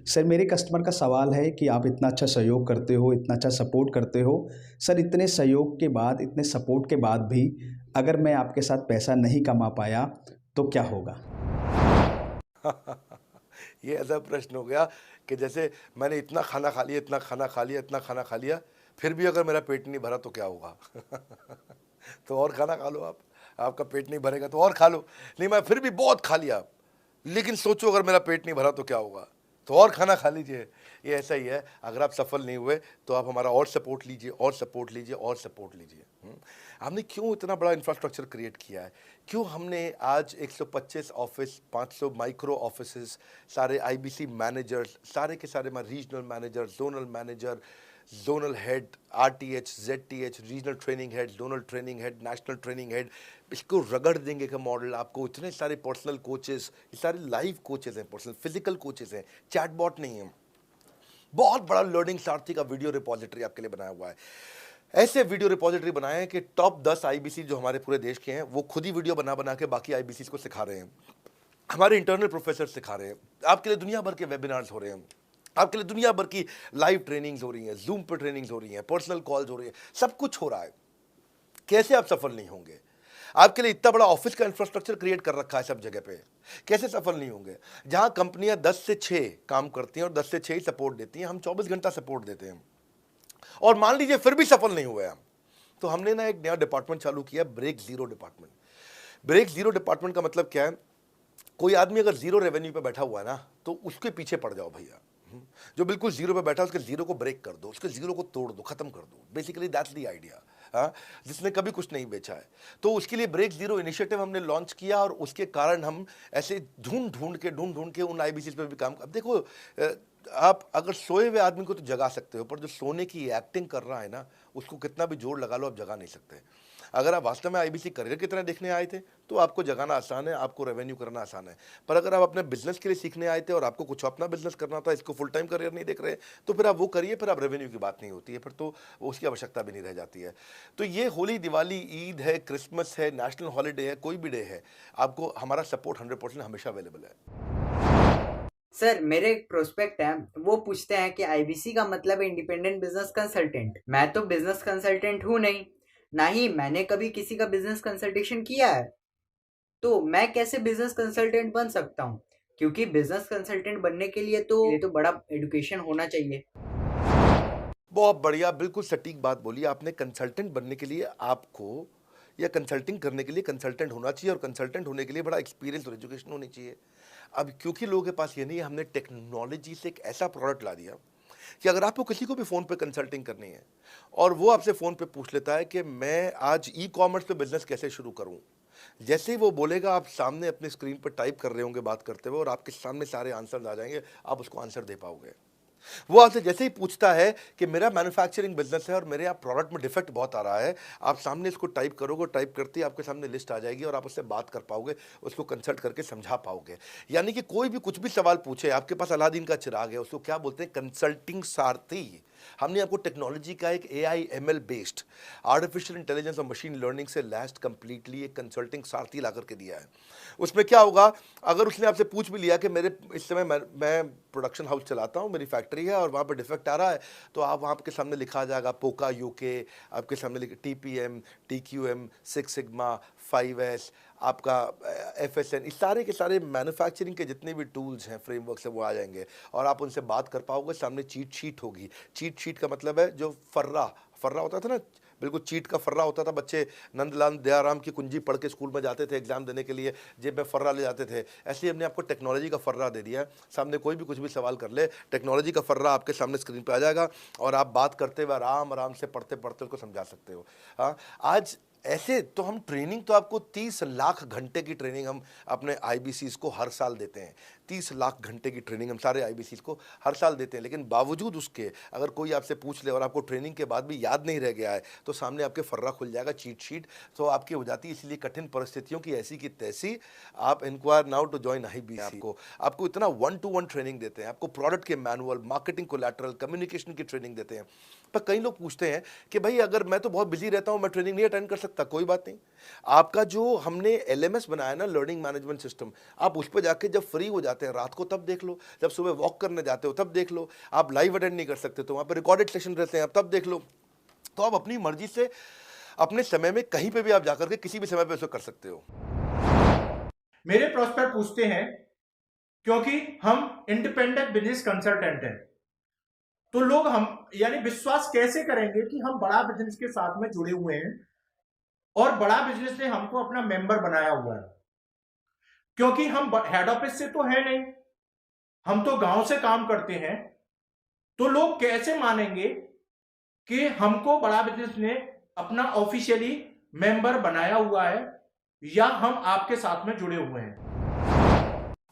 Sir मेरे customer का सवाल है कि आप इतना अच्छा सहयोग करते हो, इतना अच्छा सपोर्ट करते हो। सर इतने सहयोग के बाद, इतने सपोर्ट के बाद भी अगर मैं आपके साथ पैसा नहीं कमा पाया तो क्या होगा? ये ऐसा प्रश्न हो गया कि जैसे मैंने इतना खाना खा लिया, इतना खाना खा लिया, इतना खाना खा लिया, फिर भी अगर मेरा पेट नहीं भरा तो क्या होगा? तो और खाना खा लो आप। आपका पेट नहीं भरेगा तो और खा लो। नहीं, मैं फिर भी बहुत खा लिया, लेकिन सोचो अगर मेरा पेट नहीं भरा तो क्या होगा? तो और खाना खा लीजिए। ये ऐसा ही है, अगर आप सफल नहीं हुए तो आप हमारा और सपोर्ट लीजिए, और सपोर्ट लीजिए, और सपोर्ट लीजिए। हमने क्यों इतना बड़ा इंफ्रास्ट्रक्चर क्रिएट किया है? क्यों हमने आज 125 ऑफिस, 500 माइक्रो ऑफिसेस, सारे आईबीसी मैनेजर्स, सारे के सारे regional manager, zonal head, RTH, ZTH, regional training head, zonal training head, national training head, इसको रगड़ देंगे का मॉडल आपको। इतने सारे पर्सनल कोचेस, ये सारे लाइव कोचेस हैं, पर्सनल फिजिकल कोचेस हैं, चैटबॉट नहीं है। बहुत बड़ा लर्निंग सारथी का वीडियो रिपोजिटरी आपके लिए बनाया हुआ है। ऐसे वीडियो रिपोजिटरी बनाए हैं कि टॉप 10 आईबीसी जो हमारे पूरे देश के हैं वो खुद ही वीडियो बना बना के बाकी आईबीसी को सिखा रहे हैं। हमारे इंटरनल प्रोफेसर सिखा रहे हैं। आपके लिए दुनिया भर के वेबिनार्स हो रहे हैं, आपके लिए दुनिया भर की लाइव ट्रेनिंग्स हो रही हैं, जूम पर ट्रेनिंग्स हो रही हैं, पर्सनल कॉल्स हो रही हैं, सब कुछ हो रहा है। कैसे आप सफल नहीं होंगे? आपके लिए इतना बड़ा ऑफिस का इंफ्रास्ट्रक्चर क्रिएट कर रखा है सब जगह पे, कैसे सफल नहीं होंगे? जहां कंपनियां 10 से 6 काम करती हैं और 10 से 6 ही सपोर्ट देती हैं, हम 24 घंटा सपोर्ट देते हैं। और मान लीजिए फिर भी सफल नहीं हुए हम, तो हमने ना एक नया डिपार्टमेंट चालू किया, break zero department. Break zero department का मतलब क्या है? कोई आदमी अगर जीरो रेवेन्यू पे बैठा हुआ है ना, तो उसके पीछे पड़ जाओ भैया। जो बिल्कुल जीरो पे बैठा है उसके जीरो को ब्रेक कर दो, उसके जीरो को तोड़ दो, खत्म कर दो। Basically that's the idea. हाँ, जिसने कभी कुछ नहीं बेचा है, तो उसके लिए ब्रेक जीरो इनिशिएटिव हमने लॉन्च किया। और उसके कारण हम ऐसे ढूंढ ढूंढ के उन आईबीसी पे भी काम। अब देखो, आप अगर सोए हुए आदमी को तो जगा सकते हो, पर जो सोने की एक्टिंग कर रहा है ना, उसको कितना भी जोर लगा लो आप जगा नहीं सकते। अगर आप वास्तव में आईबीसी करियर की तरह देखने आए थे तो आपको जगाना आसान है, आपको रेवेन्यू करना आसान है। पर अगर आप अपने बिजनेस के लिए सीखने आए थे और आपको कुछ अपना बिजनेस करना था, इसको फुल टाइम करियर नहीं देख रहे, तो फिर आप वो करिए, फिर आप रेवेन्यू की बात नहीं होती है, फिर तो उसकी आवश्यकता भी नहीं रह जाती है। तो ये होली, दिवाली, ईद है, क्रिसमस है, नेशनल हॉलीडे है, कोई भी डे है, आपको हमारा सपोर्ट 100% हमेशा अवेलेबल है। सर मेरे एक प्रोस्पेक्ट है, वो पूछते हैं कि आईबीसी का मतलब है इंडिपेंडेंट बिजनेस कंसल्टेंट। मैं तो बिजनेस कंसल्टेंट हूँ नहीं, ना ही मैंने कभी किसी का बिजनेस कंसल्टेशन किया है। तो मैं कैसे बिजनेस कंसल्टेंट बन सकता हूँ? क्योंकि बिजनेस कंसल्टेंट बनने के लिए तो बड़ा एजुकेशन होना चाहिए। बहुत बढ़िया, बिल्कुल सटीक बात बोली आपने। कंसल्टेंट बनने के लिए आपको, या कंसल्टिंग करने के लिए कंसल्टेंट होना चाहिए, और कंसल्टेंट होने के लिए बड़ा एक्सपीरियंस और एजुकेशन होनी चाहिए। अब क्योंकि लोगों के पास ये नहीं है, हमने टेक्नोलॉजी से एक ऐसा प्रोडक्ट ला दिया कि अगर आपको किसी को भी फ़ोन पे कंसल्टिंग करनी है और वो आपसे फ़ोन पे पूछ लेता है कि मैं आज ई कॉमर्स पे बिजनेस कैसे शुरू करूं, जैसे ही वो बोलेगा, आप सामने अपने स्क्रीन पर टाइप कर रहे होंगे बात करते हुए, और आपके सामने सारे आंसर आ जाएंगे, आप उसको आंसर दे पाओगे। वो आपसे जैसे ही पूछता है कि मेरा मैन्युफैक्चरिंग बिजनेस है और मेरे यहाँ प्रोडक्ट में डिफेक्ट बहुत आ रहा है, आप सामने इसको टाइप करोगे, टाइप करते ही आपके सामने लिस्ट आ जाएगी और आप उससे बात कर पाओगे, उसको कंसल्ट करके समझा पाओगे। यानी कि कोई भी कुछ भी सवाल पूछे, आपके पास अलादीन का चिराग है, उसको क्या बोलते हैं? कंसल्टिंग सारथी। हमने आपको टेक्नोलॉजी का एक AI ML based, artificial intelligence और मशीन लर्निंग से लैस्ड कंप्लीटली एक कंसल्टिंग सारथी ला करके दिया है। उसमें क्या होगा, अगर उसने आपसे पूछ भी लिया कि मेरे इस समय मैं प्रोडक्शन हाउस चलाता हूँ, मेरी फैक्ट्री है और वहाँ पर डिफेक्ट आ रहा है, तो आप वहाँ के सामने लिखा आ जाएगा पोका यूके, आपके सामने TPM, TQM, six sigma, 5S, आपका FSN, इस सारे के सारे मैन्युफैक्चरिंग के जितने भी टूल्स हैं, फ्रेमवर्क से, वो आ जाएंगे और आप उनसे बात कर पाओगे। सामने चीट शीट होगी। चीट शीट का मतलब है जो फर्रा फर्रा होता था ना, बिल्कुल चीट का फर्रा होता था। बच्चे नंदलाल दयाराम की कुंजी पढ़ के स्कूल में जाते थे एग्जाम देने के लिए, जेब में फर्रा ले जाते थे। ऐसे ही हमने आपको टेक्नोलॉजी का फर्रा दे दिया है। सामने कोई भी कुछ भी सवाल कर ले, टेक्नोलॉजी का फर्रा आपके सामने स्क्रीन पे आ जाएगा और आप बात करते हुए आराम आराम से पढ़ते पढ़ते उसको समझा सकते हो। हाँ, आज ऐसे तो हम ट्रेनिंग तो आपको 30 लाख घंटे की ट्रेनिंग हम अपने आईबीसीज को हर साल देते हैं। 30 लाख घंटे की ट्रेनिंग हम सारे आईबीसीज को हर साल देते हैं। लेकिन बावजूद उसके, अगर कोई आपसे पूछ ले और आपको ट्रेनिंग के बाद भी याद नहीं रह गया है, तो सामने आपके फर्रा खुल जाएगा, चीट शीट तो आपकी हो जाती है। इसलिए कठिन परिस्थितियों की ऐसी की तैसी, आप inquire now to join IBC. आपको इतना 1-to-1 ट्रेनिंग देते हैं, आपको प्रोडक्ट के मैनुअल, मार्केटिंग कोलैटरल, कम्युनिकेशन की ट्रेनिंग देते हैं। पर कई लोग पूछते हैं कि भाई अगर मैं तो बहुत बिजी रहता हूं, मैं ट्रेनिंग नहीं अटेंड कर सकता। कोई बात नहीं, आपका जो हमने एलएमएस बनाया ना, लर्निंग मैनेजमेंट सिस्टम, आप उस पर जाके जब फ्री हो जाते हैं रात को तब देख लो, जब सुबह वॉक करने जाते हो तब देख लो, आप लाइव अटेंड नहीं कर सकते तो वहां पर रिकॉर्डेड सेशन रहते हैं, आप तब देख लो। तो आप अपनी मर्जी से अपने समय में कहीं पे भी आप जाकर के किसी भी समय पे उसको कर सकते हो। मेरे प्रोस्पेक्ट पूछते हैं, क्योंकि हम इंडिपेंडेंट बिजनेस कंसल्टेंट हैं, तो लोग हम यानी विश्वास कैसे करेंगे कि हम बड़ा बिजनेस के साथ में जुड़े हुए हैं और बड़ा बिजनेस ने हमको अपना मेंबर बनाया हुआ है? क्योंकि हम हेड ऑफिस से तो है नहीं, हम तो गांव से काम करते हैं। तो लोग कैसे मानेंगे कि हमको बड़ा बिजनेस ने अपना ऑफिशियली मेंबर बनाया हुआ है या हम आपके साथ में जुड़े हुए हैं?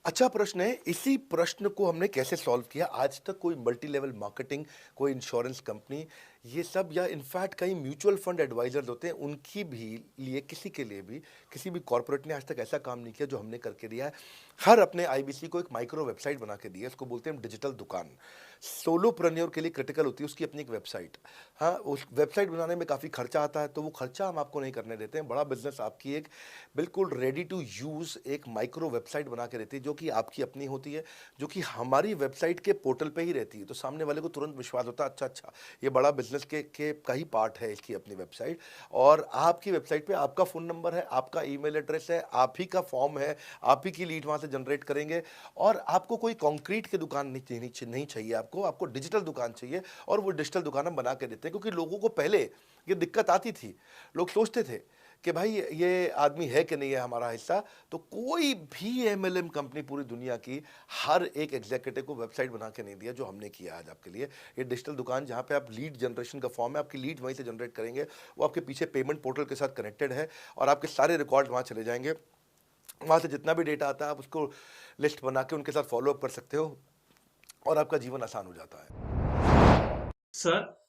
अच्छा प्रश्न है। इसी प्रश्न को हमने कैसे सॉल्व किया, आज तक कोई मल्टी लेवल मार्केटिंग, कोई इंश्योरेंस कंपनी, ये सब, या इनफैक्ट कई म्यूचुअल फंड एडवाइजर्स होते हैं, उनकी भी लिए किसी के लिए भी किसी भी कॉर्पोरेट ने आज तक ऐसा काम नहीं किया जो हमने करके दिया है। हर अपने आईबीसी को एक माइक्रो वेबसाइट बना के दी है, इसको बोलते हैं हम डिजिटल दुकान। सोलोप्रेन्योर के लिए क्रिटिकल होती है उसकी अपनी एक वेबसाइट। हाँ, उस वेबसाइट बनाने में काफ़ी खर्चा आता है, तो वो खर्चा हम आपको नहीं करने देते हैं। बड़ा बिजनेस आपकी एक बिल्कुल रेडी टू यूज़ एक माइक्रो वेबसाइट बना के देती है, जो कि आपकी अपनी होती है, जो कि हमारी वेबसाइट के पोर्टल पे ही रहती है। तो सामने वाले को तुरंत विश्वास होता है, अच्छा ये बड़ा बिजनेस के का ही पार्ट है इसकी अपनी वेबसाइट। और आपकी वेबसाइट पे आपका फ़ोन नंबर है, आपका ईमेल एड्रेस है, आप ही का फॉर्म है, आप ही की लीड वहाँ से जनरेट करेंगे। और आपको कोई कॉन्क्रीट की दुकान नहीं चाहिए, आपको डिजिटल दुकान चाहिए। और वो डिजिटल दुकान हम बना के देते हैं, क्योंकि लोगों को पहले ये दिक्कत आती थी। लोग सोचते थे कि भाई ये आदमी है कि नहीं है हमारा हिस्सा। तो कोई भी एमएलएम कंपनी पूरी दुनिया की हर एक एग्जीक्यूटिव को वेबसाइट बना के नहीं दिया जो हमने किया आज आपके लिए। ये डिजिटल दुकान जहाँ पे आप लीड जनरेशन का फॉर्म है, आपकी लीड वहीं से जनरेट करेंगे, वो आपके पीछे पेमेंट पोर्टल के साथ कनेक्टेड है और आपके सारे रिकॉर्ड वहाँ चले जाएंगे। वहाँ से जितना भी डेटा आता है आप उसको लिस्ट बना के उनके साथ फॉलो अप कर सकते हो और आपका जीवन आसान हो जाता है। सर,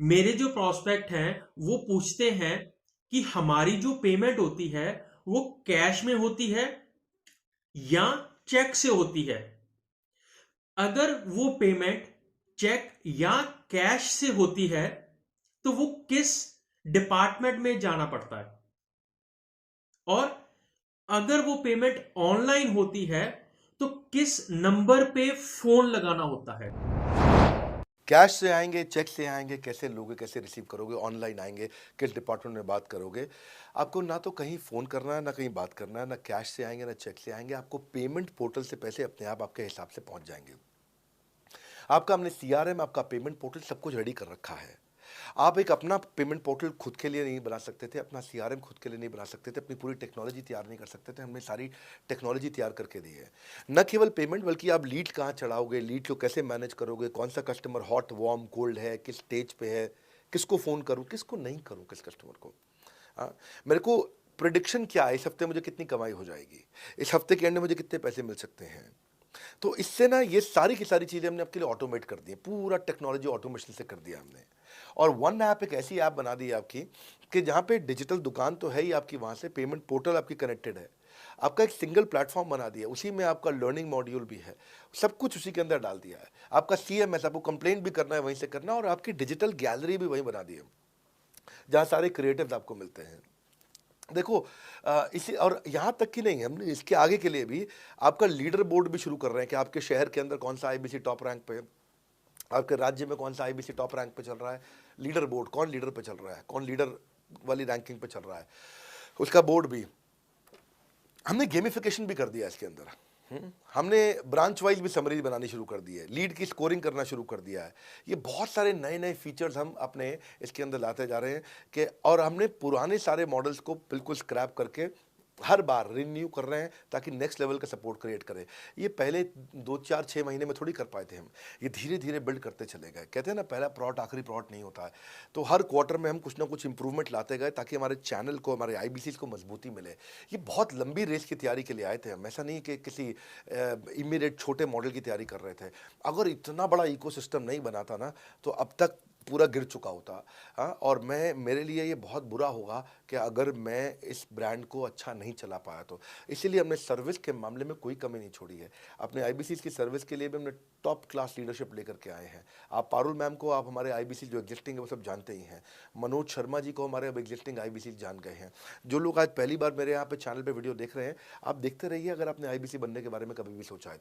मेरे जो प्रोस्पेक्ट हैं वो पूछते हैं कि हमारी जो पेमेंट होती है वो कैश में होती है या चेक से होती है। अगर वो पेमेंट चेक या कैश से होती है तो वो किस डिपार्टमेंट में जाना पड़ता है, और अगर वो पेमेंट ऑनलाइन होती है तो किस नंबर पे फोन लगाना होता है? कैश से आएंगे, चेक से आएंगे, कैसे लोगे, कैसे रिसीव करोगे, ऑनलाइन आएंगे, किस डिपार्टमेंट में बात करोगे। आपको ना तो कहीं फ़ोन करना है, ना कहीं बात करना है, ना कैश से आएंगे ना चेक से आएंगे। आपको पेमेंट पोर्टल से पैसे अपने आप आपके हिसाब से पहुंच जाएंगे। आपका हमने सीआरएम, आपका पेमेंट पोर्टल सब कुछ रेडी कर रखा है। आप एक अपना पेमेंट पोर्टल खुद के लिए नहीं बना सकते थे, अपना सीआरएम खुद के लिए नहीं बना सकते थे, अपनी पूरी टेक्नोलॉजी तैयार नहीं कर सकते थे। हमने सारी टेक्नोलॉजी तैयार करके दी है। न केवल पेमेंट, बल्कि आप लीड कहाँ चढ़ाओगे, लीड को कैसे मैनेज करोगे, कौन सा कस्टमर हॉट, वार्म, कोल्ड है, किस स्टेज पे है, किसको फ़ोन करूँ, किसको नहीं करूँ, किस कस्टमर को। हाँ, मेरे को प्रिडिक्शन क्या है, इस हफ्ते मुझे कितनी कमाई हो जाएगी, इस हफ्ते के एंड में मुझे कितने पैसे मिल सकते हैं। तो इससे ना ये सारी की सारी चीज़ें हमने आपके लिए ऑटोमेट कर दी है, पूरा टेक्नोलॉजी ऑटोमेशन से कर दिया हमने। और वन ऐप एक ऐसी ऐप बना दी है आपकी कि जहाँ पे डिजिटल दुकान तो है ही आपकी, वहाँ से पेमेंट पोर्टल आपकी कनेक्टेड है, आपका एक सिंगल प्लेटफॉर्म बना दिया, उसी में आपका लर्निंग मॉड्यूल भी है, सब कुछ उसी के अंदर डाल दिया है। आपका सीएमएस, आपको कंप्लेंट भी करना है वहीं से करना, और आपकी डिजिटल गैलरी भी वहीं बना दी है जहाँ सारे क्रिएटिव्स आपको मिलते हैं। देखो इसी, और यहाँ तक कि नहीं, हमने इसके आगे के लिए भी आपका लीडर बोर्ड भी शुरू कर रहे हैं कि आपके शहर के अंदर कौन सा आईबीसी टॉप रैंक पे, आपके राज्य में कौन सा आईबीसी टॉप रैंक पे चल रहा है, लीडर बोर्ड कौन लीडर पे चल रहा है, कौन लीडर वाली रैंकिंग पे चल रहा है, उसका बोर्ड भी हमने गेमिफिकेशन भी कर दिया इसके अंदर। हमने ब्रांच वाइज भी समरीज बनानी शुरू कर दी है, लीड की स्कोरिंग करना शुरू कर दिया है। ये बहुत सारे नए नए फीचर्स हम अपने इसके अंदर लाते जा रहे हैं कि, और हमने पुराने सारे मॉडल्स को बिल्कुल स्क्रैप करके हर बार रिन्यू कर रहे हैं ताकि नेक्स्ट लेवल का सपोर्ट क्रिएट करें। ये पहले 2-4-6 महीने में थोड़ी कर पाए थे हम, ये धीरे धीरे बिल्ड करते चले गए। कहते हैं ना, पहला प्लॉट आखिरी प्लॉट नहीं होता है। तो हर क्वार्टर में हम कुछ ना कुछ इंप्रूवमेंट लाते गए ताकि हमारे चैनल को, हमारे आईबीसी को मजबूती मिले। ये बहुत लंबी रेस की तैयारी के लिए आए थे हम, ऐसा नहीं कि किसी इमीडिएट छोटे मॉडल की तैयारी कर रहे थे। अगर इतना बड़ा इकोसिस्टम नहीं बनाता ना, तो अब तक पूरा गिर चुका होता। हाँ, और मेरे लिए ये बहुत बुरा होगा कि अगर मैं इस ब्रांड को अच्छा नहीं चला पाया तो। इसीलिए हमने सर्विस के मामले में कोई कमी नहीं छोड़ी है। अपने आईबीसी की सर्विस के लिए भी हमने टॉप क्लास लीडरशिप लेकर के आए हैं। आप पारुल मैम को, आप हमारे आईबीसी जो एग्जिस्टिंग है वो सब जानते ही हैं। मनोज शर्मा जी को हमारे अब एग्जिस्टिंग आईबीसी जान गए हैं। जो लोग आज पहली बार मेरे यहाँ पे चैनल पे वीडियो देख रहे हैं, आप देखते रहिए अगर आपने आईबीसी बनने के बारे में कभी भी सोचा है तो।